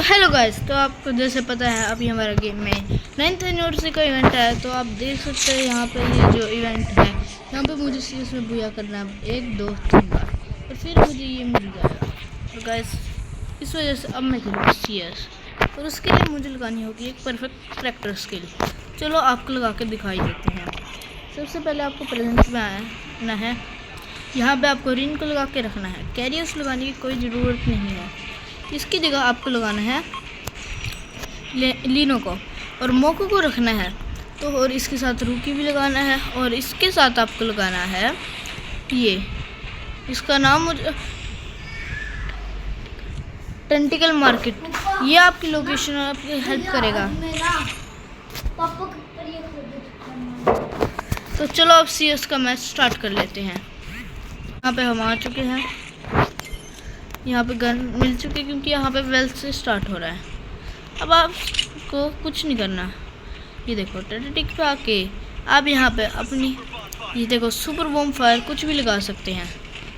Hello guys, तो आपको जैसे पता है अभी हमारा गेम में 9th एनिवर्सरी का इवेंट है। तो आप देख सकते हैं यहाँ पे ये जो इवेंट है, यहाँ पे मुझे सीएस में बुया करना है 1 2 3 बार और फिर मुझे ये मिल जाएगा। तो गाइस इस वजह से अब मैं खेलूँगा सीएस और उसके लिए मुझे लगानी होगी एक परफेक्ट ट्रैक्टर स्किल। चलो आपको लगा के दिखाई देते हैं। सबसे पहले आपको प्रेजेंट में आना है, यहाँ पर आपको रिन को लगा के रखना है। कैरियर्स लगाने की कोई ज़रूरत नहीं है, इसकी जगह आपको लगाना है लीनो को और मोको को रखना है। तो और इसके साथ रूकी भी लगाना है और इसके साथ आपको लगाना है ये, इसका नाम मुझे टेंटिकल मार्केट। ये आपकी लोकेशन आपकी हेल्प करेगा। तो चलो अब सीएस का मैच स्टार्ट कर लेते हैं। यहाँ पे हम आ चुके हैं, यहाँ पे गन मिल चुकी है क्योंकि यहाँ पे वेल्थ से स्टार्ट हो रहा है। अब आपको कुछ नहीं करना, ये देखो टेटिक पे आके आप यहाँ पे अपनी ये देखो सुपर बॉम्ब फायर कुछ भी लगा सकते हैं,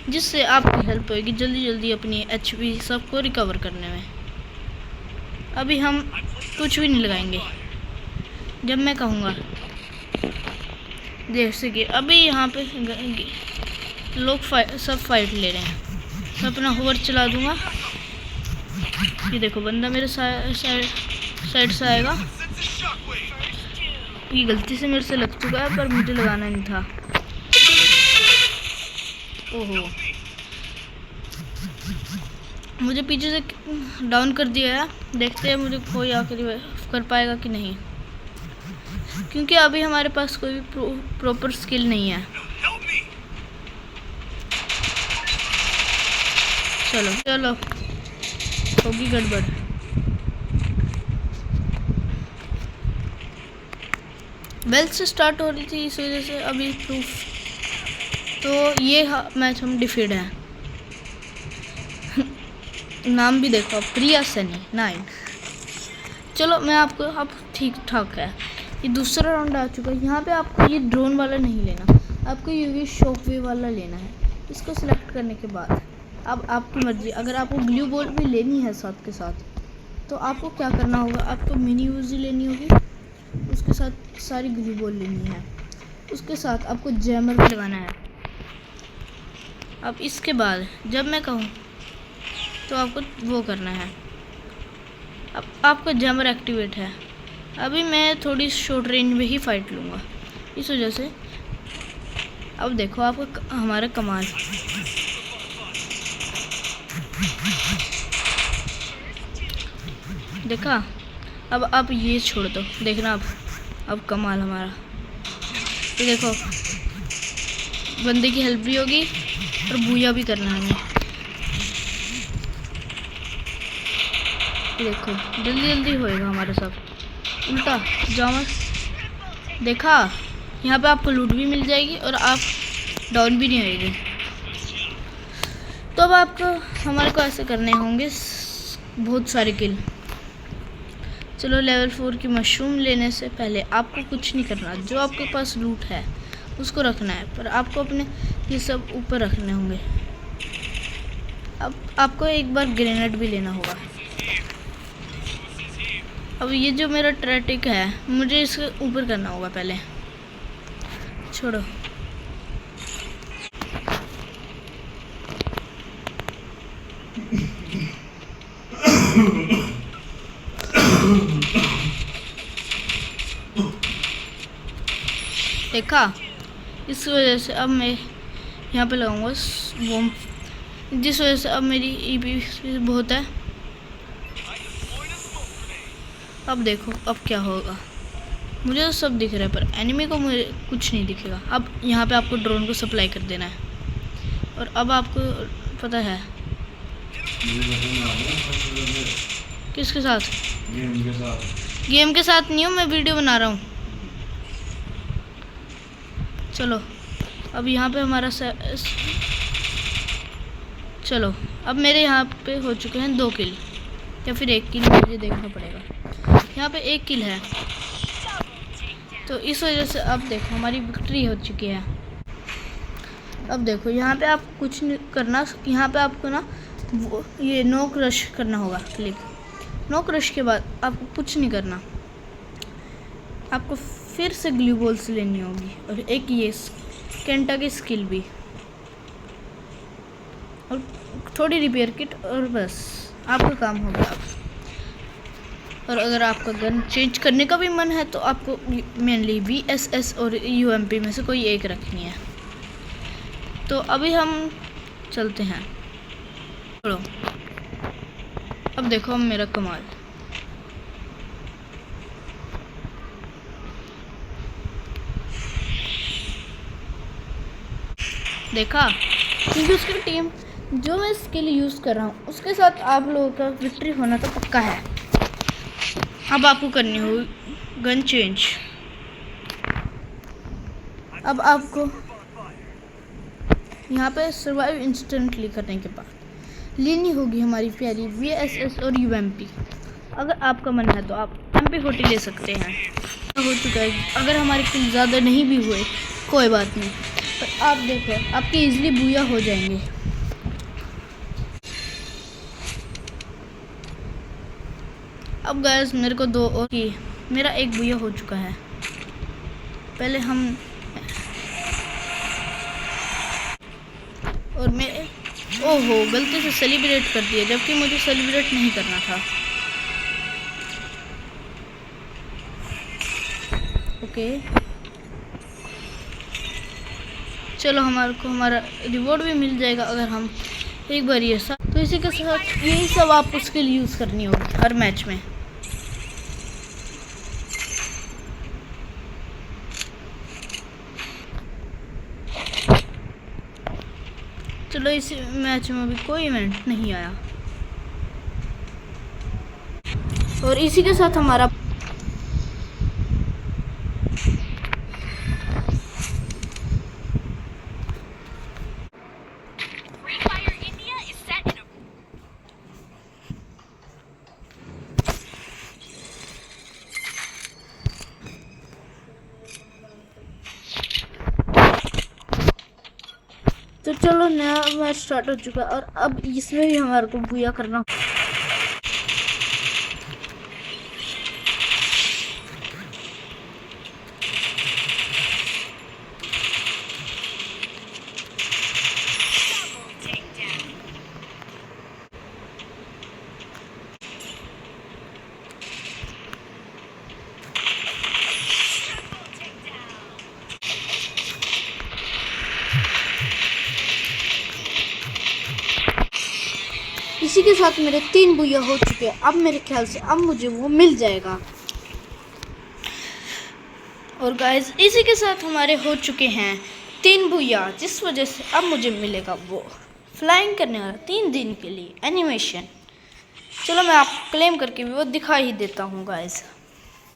जिससे आपकी हेल्प होगी जल्दी जल्दी अपनी एचपी सबको रिकवर करने में। अभी हम कुछ भी नहीं लगाएंगे जब मैं कहूँगा। जैसे कि अभी यहाँ पे लोग सब फाइट ले रहे हैं, मैं अपना होवर चला दूंगा। ये देखो बंदा मेरे साइड से आएगा। ये गलती से मेरे से लग चुका है पर मुझे लगाना नहीं था। ओहो, मुझे पीछे से डाउन कर दिया है। देखते हैं मुझे कोई आखिर कर पाएगा कि नहीं, क्योंकि अभी हमारे पास कोई भी प्रॉपर स्किल नहीं है। चलो चलो होगी गड़बड़। वेल से स्टार्ट हो रही थी इस वजह से अभी प्रूफ। तो ये मैच हम डिफीट हैं। नाम भी देखो, प्रिया सनी 9। चलो मैं आपको अब ठीक ठाक है। ये दूसरा राउंड आ चुका है। यहाँ पे आपको ये ड्रोन वाला नहीं लेना, आपको यूवी शॉकवेव वाला लेना है। इसको सिलेक्ट करने के बाद अब आपकी मर्जी, अगर आपको ग्लू बॉल भी लेनी है साथ के साथ तो आपको क्या करना होगा, आपको मिनी यूजी लेनी होगी, उसके साथ सारी ग्लू बॉल लेनी है, उसके साथ आपको जैमर भी लगाना है। अब इसके बाद जब मैं कहूँ तो आपको वो करना है। अब आपका जैमर एक्टिवेट है। अभी मैं थोड़ी शॉर्ट रेंज में ही फाइट लूँगा इस वजह से। अब देखो आपको हमारा कमाल, देखा। अब आप ये छोड़ दो, देखना अब कमाल हमारा। ये देखो बंदे की हेल्प भी होगी और बूया भी करना है हमें। ये देखो जल्दी जल्दी होएगा हमारे साथ। उल्टा जाओ मत, देखा यहाँ पे आपको लूट भी मिल जाएगी और आप डाउन भी नहीं होएगी। तो अब आपको हमारे को ऐसे करने होंगे बहुत सारे किल। चलो लेवल 4 की मशरूम लेने से पहले आपको कुछ नहीं करना, जो आपके पास लूट है उसको रखना है, पर आपको अपने ये सब ऊपर रखने होंगे। अब आपको एक बार ग्रेनेड भी लेना होगा। अब ये जो मेरा ट्रैटिक है मुझे इसके ऊपर करना होगा पहले। छोड़ो, देखा। इस वजह से अब मैं यहाँ पे लगाऊंगा बॉम्ब, जिस वजह से अब मेरी ईपी बहुत है। अब देखो अब क्या होगा, मुझे तो सब दिख रहा है पर एनिमी को मुझे कुछ नहीं दिखेगा। अब यहाँ पे आपको ड्रोन को सप्लाई कर देना है। और अब आपको पता है किसके साथ, गेम के साथ नहीं हूँ, मैं वीडियो बना रहा हूँ। चलो अब यहाँ पे हमारा चलो अब मेरे यहाँ पे हो चुके हैं 2 किल या फिर 1 किल, मुझे देखना पड़ेगा। यहाँ पे 1 किल है, तो इस वजह से अब देखो हमारी विक्ट्री हो चुकी है। अब देखो यहाँ पे आप कुछ नहीं करना, यहाँ पे आपको ना ये नो क्रश करना होगा क्लिक। नो क्रश के बाद आपको कुछ नहीं करना, आपको फिर से ग्लू बॉल्स लेनी होगी और एक ये केंटा की स्किल भी और थोड़ी रिपेयर किट और बस आपका काम हो गया। और अगर आपका गन चेंज करने का भी मन है तो आपको मेनली VSS और UMP में से कोई एक रखनी है। तो अभी हम चलते हैं। चलो अब देखो मेरा कमाल। देखा, क्योंकि उसकी टीम जो मैं स्किल यूज़ कर रहा हूँ उसके साथ आप लोगों का विक्ट्री होना तो पक्का है। अब आपको करनी होगी गन चेंज। अब आपको यहाँ पे सर्वाइव इंस्टेंटली करने के बाद लेनी होगी हमारी प्यारी VSS और UMP। अगर आपका मन है तो आप MP40 ले सकते हैं। हो चुका है, अगर हमारे किल ज़्यादा नहीं भी हुए कोई बात नहीं, पर आप देखो आपके इजीली बूया हो जाएंगे। अब गाइस मेरे को दो और की मेरा एक बूया हो चुका है। पहले हम और मैं ओहो गलती से सेलिब्रेट कर दिया जबकि मुझे सेलिब्रेट नहीं करना था। ओके चलो हमारे को हमारा रिवॉर्ड भी मिल जाएगा अगर हम एक बार ये सब। तो इसी के साथ यही सब आपको स्किल यूज़ करनी होगी हर मैच में। चलो इस मैच में अभी कोई इवेंट नहीं आया और इसी के साथ हमारा तो चलो नया मैच स्टार्ट हो चुका है और अब इसमें भी हमारे को बूया करना। इसी के साथ मेरे 3 बुया हो चुके हैं। अब मेरे ख्याल से अब मुझे वो मिल जाएगा। और गाइस इसी के साथ हमारे हो चुके हैं 3 बुया, जिस वजह से अब मुझे मिलेगा वो फ्लाइंग करने वाला 3 दिन के लिए एनिमेशन। चलो मैं आपको क्लेम करके भी वो दिखा ही देता हूँ गाइस।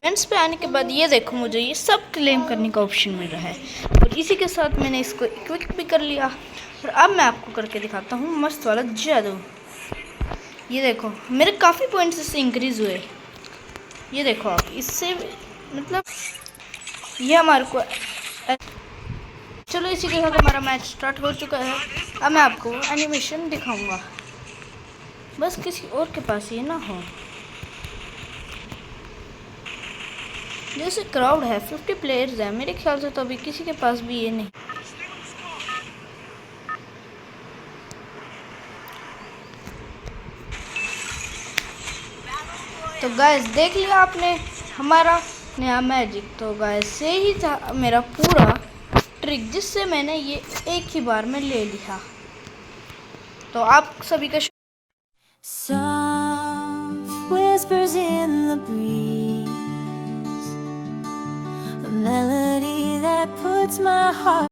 इवेंट्स पे आने के बाद ये देखो मुझे ये सब क्लेम करने का ऑप्शन मिल रहा है और इसी के साथ मैंने इसको इक्विप भी कर लिया। और अब मैं आपको करके दिखाता हूँ मस्त वाला जादू। ये देखो मेरे काफ़ी पॉइंट्स इससे इंक्रीज़ हुए। ये देखो आप इससे मतलब ये हमारे को। चलो इसी के साथ हमारा मैच स्टार्ट हो चुका है। अब मैं आपको एनिमेशन दिखाऊंगा, बस किसी और के पास ये ना हो। जैसे क्राउड है 50 प्लेयर्स है, मेरे ख्याल से तो अभी किसी के पास भी ये नहीं। तो गाइस देख लिया आपने हमारा नया मैजिक। तो गाइस से ही था मेरा पूरा ट्रिक जिससे मैंने ये एक ही बार में ले लिया। तो आप सभी का Soft whispers in the breeze, a melody that puts my heart